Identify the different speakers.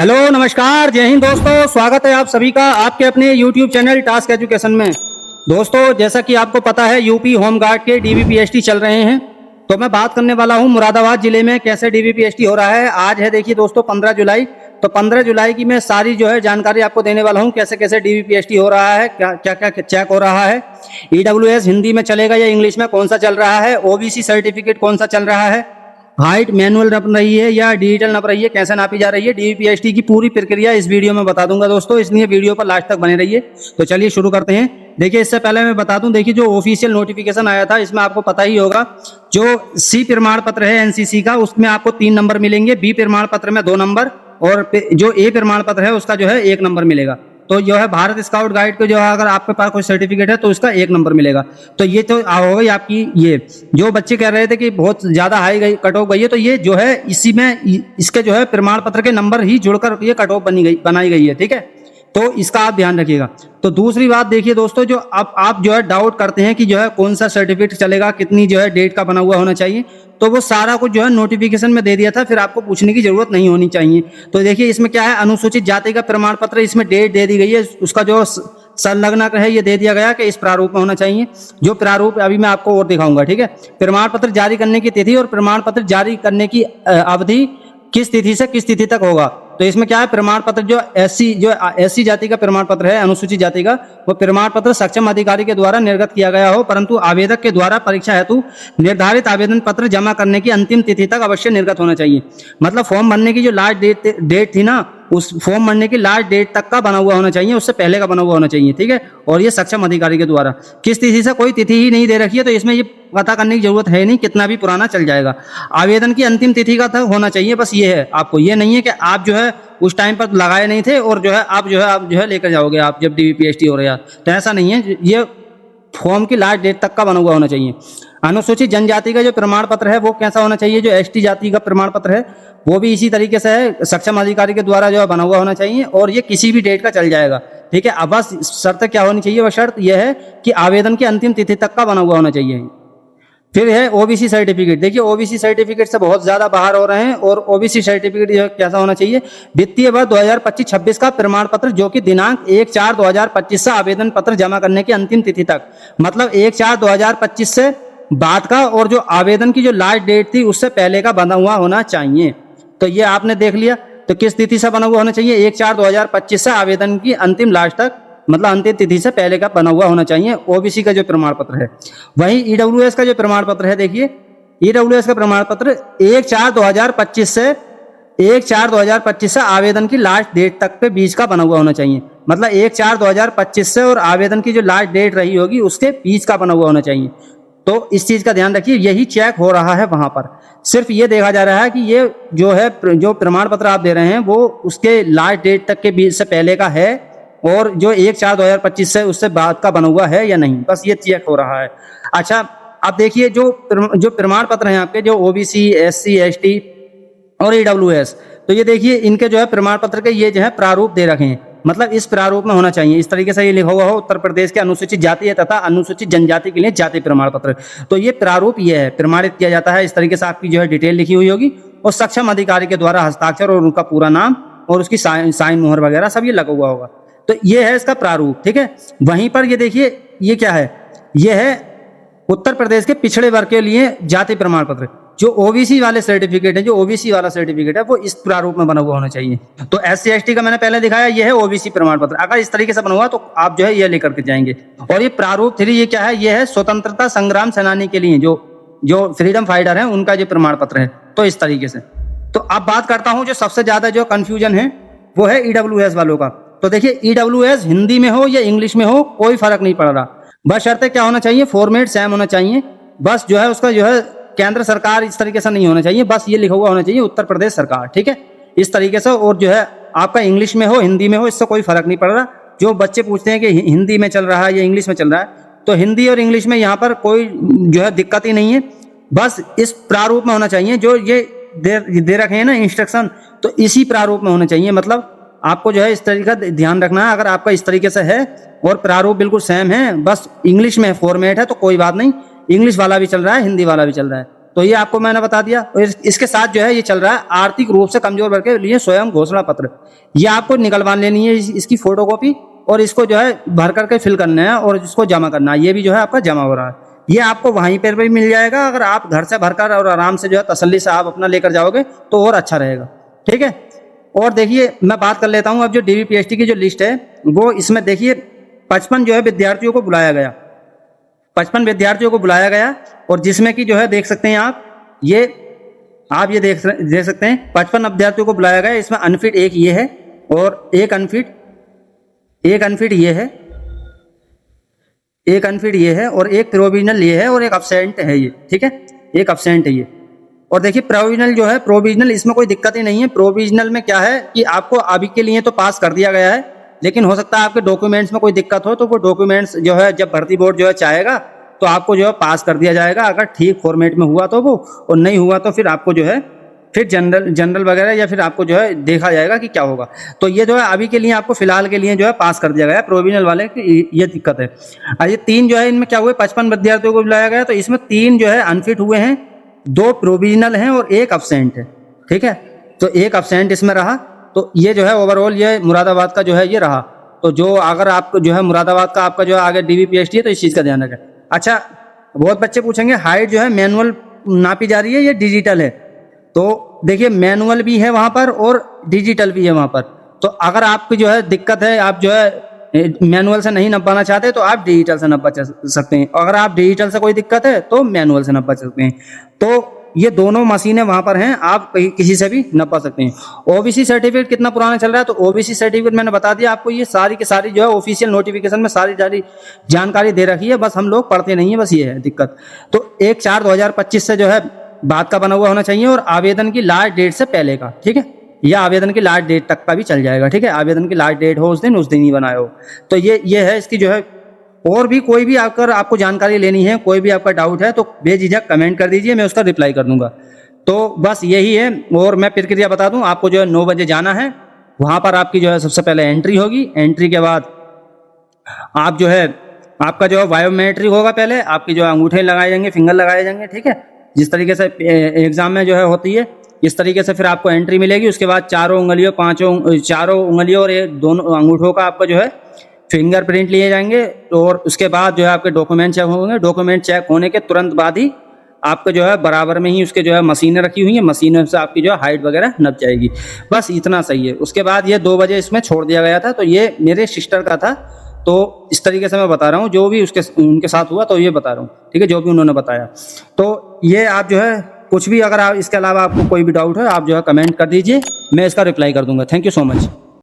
Speaker 1: Hello नमस्कार, जय हिंद दोस्तों। स्वागत है आप सभी का आपके अपने YouTube चैनल टास्क एजुकेशन में। दोस्तों, जैसा कि आपको पता है यूपी होमगार्ड के डीवीपीएसटी चल रहे हैं, तो मैं बात करने वाला हूं मुरादाबाद जिले में कैसे डीवीपीएसटी हो रहा है। आज है देखिए दोस्तों 15 जुलाई, तो 15 जुलाई की मैं सारी जो है जानकारी आपको देने वाला हूं। कैसे कैसे डीवीपीएसटी हो रहा है, क्या क्या चेक हो रहा है, ईडब्ल्यूएस हिंदी में चलेगा या इंग्लिश में, कौन सा चल रहा है, ओबीसी सर्टिफिकेट कौन सा चल रहा है, हाइट मैनुअल नप रही है या डिजिटल नप रही है, कैसे नापी जा रही है, डीवीपीएसटी की पूरी प्रक्रिया इस वीडियो में बता दूंगा दोस्तों, इसलिए वीडियो पर लास्ट तक बने रहिए। तो चलिए शुरू करते हैं। देखिए, इससे पहले मैं बता दूं, देखिए जो ऑफिशियल नोटिफिकेशन आया था इसमें आपको पता ही होगा, जो सी प्रमाण पत्र है एनसीसी का उसमें आपको 3 नंबर मिलेंगे, बी प्रमाण पत्र में 2 नंबर और जो ए प्रमाण पत्र है उसका जो है 1 नंबर मिलेगा। तो जो है भारत स्काउट गाइड को जो है अगर आपके पास कोई सर्टिफिकेट है तो उसका 1 नंबर मिलेगा। तो ये तो हो गई आपकी, ये जो बच्चे कह रहे थे कि बहुत ज्यादा हाई गई कट ऑफ गई है, तो ये जो है इसी में इसके जो है प्रमाण पत्र के नंबर ही जुड़कर ये कट ऑफ बनाई गई है, ठीक है। तो इसका आप ध्यान रखिएगा। तो दूसरी बात देखिए दोस्तों, जो अब आप जो है डाउट करते हैं कि जो है कौन सा सर्टिफिकेट चलेगा, कितनी जो है डेट का बना हुआ होना चाहिए, तो वो सारा कुछ जो है नोटिफिकेशन में दे दिया था, फिर आपको पूछने की जरूरत नहीं होनी चाहिए। तो देखिए इसमें क्या है, अनुसूचित जाति का प्रमाण पत्र, इसमें डेट दे दी गई है, उसका जो संलग्नक है ये दे दिया गया कि इस प्रारूप में होना चाहिए। जो प्रारूप अभी मैं आपको और दिखाऊंगा, ठीक है। प्रमाण पत्र जारी करने की तिथि और प्रमाण पत्र जारी करने की अवधि किस तिथि से किस तिथि तक होगा। तो इसमें क्या है, प्रमाण पत्र जो एससी जाति का प्रमाण पत्र है, अनुसूचित जाति का, वो प्रमाण पत्र सक्षम अधिकारी के द्वारा निर्गत किया गया हो, परंतु आवेदक के द्वारा परीक्षा हेतु निर्धारित आवेदन पत्र जमा करने की अंतिम तिथि तक अवश्य निर्गत होना चाहिए। मतलब फॉर्म भरने की जो लास्ट डेट थी ना, उस फॉर्म भरने की लास्ट डेट तक का बना हुआ होना चाहिए, उससे पहले का बना हुआ होना चाहिए, ठीक है। और ये सक्षम अधिकारी के द्वारा, किस तिथि से कोई तिथि ही नहीं दे रखी है, तो इसमें ये पता करने की जरूरत है नहीं, कितना भी पुराना चल जाएगा। आवेदन की अंतिम तिथि का तक होना चाहिए, बस ये है। आपको ये नहीं है कि आप जो है उस टाइम पर लगाए नहीं थे और जो है आप जो है लेकर जाओगे आप जब डीवीपीएसटी हो रहा है, तो ऐसा नहीं है। ये फॉर्म की लास्ट डेट तक का बना हुआ होना चाहिए। अनुसूचित जनजाति का जो प्रमाण पत्र है वो कैसा होना चाहिए, जो एसटी जाति का प्रमाण पत्र है वो भी इसी तरीके से है, सक्षम अधिकारी के द्वारा जो है बना हुआ होना चाहिए, और ये किसी भी डेट का चल जाएगा, ठीक है। अब बस शर्त क्या होनी चाहिए, वह शर्त यह है कि आवेदन की अंतिम तिथि तक का बना हुआ होना चाहिए। फिर है ओबीसी सर्टिफिकेट। देखिए ओबीसी सर्टिफिकेट से बहुत ज्यादा बाहर हो रहे हैं, और ओबीसी सर्टिफिकेट जो कैसा होना चाहिए, वित्तीय वर्ष 2025-26 का प्रमाण पत्र जो कि दिनांक 1/4/2025 से आवेदन पत्र जमा करने की अंतिम तिथि तक, मतलब 1/4/2025 से बाद का, और जो आवेदन की जो लास्ट डेट थी उससे पहले का बना हुआ होना चाहिए। तो ये आपने देख लिया। तो किस तिथि से बना हुआ होना चाहिए, 1/4/2025 से आवेदन की अंतिम लास्ट तक, मतलब अंतिम तिथि से पहले का बना हुआ होना चाहिए ओबीसी का जो प्रमाण पत्र है। वहीं ईडब्ल्यूएस का जो प्रमाण पत्र है, देखिए ईडब्ल्यूएस का प्रमाण पत्र 1/4/2025 से 1/4/2025 से आवेदन की लास्ट डेट तक के बीच का बना हुआ होना चाहिए। मतलब 1/4/2025 से और आवेदन की जो लास्ट डेट रही होगी उसके बीच का बना हुआ होना चाहिए। तो इस चीज का ध्यान रखिए, यही चेक हो रहा है वहां पर। सिर्फ ये देखा जा रहा है कि ये जो है जो प्रमाण पत्र आप दे रहे हैं वो उसके लास्ट डेट तक के बीच से पहले का है, और जो 1/4/2025 से उससे बाद का बना हुआ है या नहीं, बस ये चेक हो रहा है। अच्छा, अब देखिए जो प्रमाण पत्र हैं आपके, जो ओबीसी, एससी, एसटी और ईडब्ल्यूएस, तो ये देखिए इनके जो है प्रमाण पत्र के ये जो है प्रारूप दे रखे हैं, मतलब इस प्रारूप में होना चाहिए। इस तरीके से ये लिखा हुआ हो, उत्तर प्रदेश के अनुसूचित जाति तथा अनुसूचित जनजाति के लिए जाति प्रमाण पत्र। तो ये प्रारूप ये है, प्रमाणित किया जाता है। इस तरीके से आपकी जो है डिटेल लिखी हुई होगी, और सक्षम अधिकारी के द्वारा हस्ताक्षर और उनका पूरा नाम और उसकी साइन मोहर वगैरह सब ये लगा हुआ होगा। तो ये है इसका प्रारूप, ठीक है। वहीं पर ये देखिए ये क्या है, ये है उत्तर प्रदेश के पिछड़े वर्ग के लिए जाति प्रमाण पत्र। जो ओबीसी वाले सर्टिफिकेट है, जो ओबीसी वाला सर्टिफिकेट है वो इस प्रारूप में बना हुआ होना चाहिए। तो एससी एसटी का मैंने पहले दिखाया, ये है ओबीसी प्रमाण पत्र। अगर इस तरीके से बना हुआ तो आप जो है ये लेकर के जाएंगे। और ये प्रारूप 3 ये क्या है, ये है स्वतंत्रता संग्राम सेनानी के लिए, जो फ्रीडम फाइटर है उनका जो प्रमाण पत्र है। तो इस तरीके से। तो अब बात करता हूं, जो सबसे ज्यादा जो कंफ्यूजन है वो है ईडब्ल्यूएस वालों का। तो देखिए ईडब्ल्यूएस हिंदी में हो या इंग्लिश में हो कोई फर्क नहीं पड़ रहा, बस शर्त क्या होना चाहिए, फॉर्मेट सेम होना चाहिए। बस जो है उसका जो है केंद्र सरकार इस तरीके से नहीं होना चाहिए, बस ये लिखा हुआ होना चाहिए उत्तर प्रदेश सरकार, ठीक है, इस तरीके से। और जो है आपका इंग्लिश में हो हिंदी में हो, इससे कोई फर्क नहीं पड़ रहा। जो बच्चे पूछते हैं कि हिंदी में चल रहा है या इंग्लिश में चल रहा है, तो हिंदी और इंग्लिश में यहाँ पर कोई जो है दिक्कत ही नहीं है, बस इस प्रारूप में होना चाहिए। जो ये दे रखे हैं ना इंस्ट्रक्शन, तो इसी प्रारूप में होना चाहिए। मतलब आपको जो है इस तरीके का ध्यान रखना है। अगर आपका इस तरीके से है और प्रारूप बिल्कुल सेम है, बस इंग्लिश में फॉर्मेट है, तो कोई बात नहीं, इंग्लिश वाला भी चल रहा है, हिंदी वाला भी चल रहा है। तो ये आपको मैंने बता दिया। और इसके साथ जो है ये चल रहा है आर्थिक रूप से कमजोर वर्ग के लिए स्वयं घोषणा पत्र। ये आपको निकलवा लेनी है इसकी फोटोकॉपी, और इसको जो है भर करके फिल करना है और इसको जमा करना है। ये भी जो है आपका जमा हो रहा है, ये आपको वहीं पर भी मिल जाएगा। अगर आप घर से भरकर और आराम से जो है तसल्ली से आप अपना लेकर जाओगे तो और अच्छा रहेगा, ठीक है। और देखिए मैं बात कर लेता हूं अब जो डीवीपीएसटी की जो लिस्ट है वो, इसमें देखिए 55 जो है विद्यार्थियों को बुलाया गया, 55 विद्यार्थियों को बुलाया गया, और जिसमें कि जो है देख सकते हैं आप ये देख सकते हैं 55 विद्यार्थियों को बुलाया गया। इसमें अनफिट एक ये है और एक अनफिट ये है, एक अनफिट ये है, और एक प्रोविजनल ये है, और एक अब्सेंट है ये, ठीक है, एक अब्सेंट है ये। और देखिए प्रोविजनल जो है, प्रोविजनल इसमें कोई दिक्कत ही नहीं है। प्रोविजनल में क्या है कि आपको अभी के लिए तो पास कर दिया गया है, लेकिन हो सकता है आपके डॉक्यूमेंट्स में कोई दिक्कत हो, तो वो डॉक्यूमेंट्स जो है जब भर्ती बोर्ड जो है चाहेगा तो आपको जो है पास कर दिया जाएगा, अगर ठीक फॉर्मेट में हुआ तो वो, और नहीं हुआ तो फिर आपको जो है फिर जनरल वगैरह, या फिर आपको जो है देखा जाएगा कि क्या होगा। तो ये जो है अभी के लिए आपको फिलहाल के लिए जो है पास कर दिया गया प्रोविजनल वाले की, ये दिक्कत है। और ये 3 जो है इनमें क्या हुए, 55 विद्यार्थियों को बुलाया गया, तो इसमें 3 जो है अनफिट हुए हैं, 2 प्रोविजनल हैं और एक अब्सेंट है, ठीक है। तो एक अब्सेंट इसमें रहा। तो ये जो है ओवरऑल ये मुरादाबाद का जो है ये रहा। तो जो अगर आपको जो है मुरादाबाद का आपका जो है आगे डीवीपीएसटी है तो इस चीज का ध्यान रखें। अच्छा, बहुत बच्चे पूछेंगे हाइट जो है मैनुअल नापी जा रही है या डिजिटल है? तो देखिए मैनुअल भी है वहां पर और डिजिटल भी है वहां पर। तो अगर आपकी जो है दिक्कत है, आप जो है मैनुअल से नहीं नपाना चाहते तो आप डिजिटल से नपा सकते हैं। अगर आप डिजिटल से कोई दिक्कत है तो मैनुअल से नपा सकते हैं। तो ये दोनों मशीनें वहां पर हैं, आप किसी से भी नपा सकते हैं। ओबीसी सर्टिफिकेट कितना पुराना चल रहा है, तो ओबीसी सर्टिफिकेट मैंने बता दिया आपको, ये सारी की सारी जो है ऑफिशियल नोटिफिकेशन में सारी जानकारी दे रखी है, बस हम लोग पढ़ते नहीं है, बस ये है दिक्कत। तो 1/4/2025 से जो है बात का बना हुआ होना चाहिए, और आवेदन की लास्ट डेट से पहले का, ठीक है। यह आवेदन की लास्ट डेट तक का भी चल जाएगा, ठीक है। आवेदन की लास्ट डेट हो उस दिन ही बनाए हो। तो ये है इसकी जो है। और भी कोई भी अगर आपको जानकारी लेनी है, कोई भी आपका डाउट है तो बेझिझक कमेंट कर दीजिए, मैं उसका रिप्लाई कर दूंगा। तो बस यही है। और मैं प्रक्रिया बता दूं, आपको जो है 9 बजे जाना है, वहां पर आपकी जो है सबसे पहले एंट्री होगी। एंट्री के बाद आप जो है आपका जो है बायोमेट्रिक होगा, पहले आपकी जो है अंगूठे लगाए जाएंगे, फिंगर लगाए जाएंगे, ठीक है। जिस तरीके से एग्जाम में जो है होती है, इस तरीके से फिर आपको एंट्री मिलेगी। उसके बाद चारों उंगलियों और दोनों अंगूठों का आपका जो है फिंगरप्रिंट लिए जाएंगे। और उसके बाद जो है आपके डॉक्यूमेंट चेक होंगे। डॉक्यूमेंट चेक होने के तुरंत बाद ही आपके जो है बराबर में ही उसके जो है मशीनें रखी हुई हैं, मशीनों से आपकी जो है हाइट वगैरह नप जाएगी। बस इतना सही है। उसके बाद ये 2 बजे इसमें छोड़ दिया गया था, तो ये मेरे सिस्टर का था, तो इस तरीके से मैं बता रहा हूँ, जो भी उनके साथ हुआ तो ये बता रहा हूँ, ठीक है, जो भी उन्होंने बताया। तो ये आप जो है कुछ भी अगर आप इसके अलावा आपको कोई भी डाउट है, आप जो है कमेंट कर दीजिए, मैं इसका रिप्लाई कर दूंगा। Thank you so much.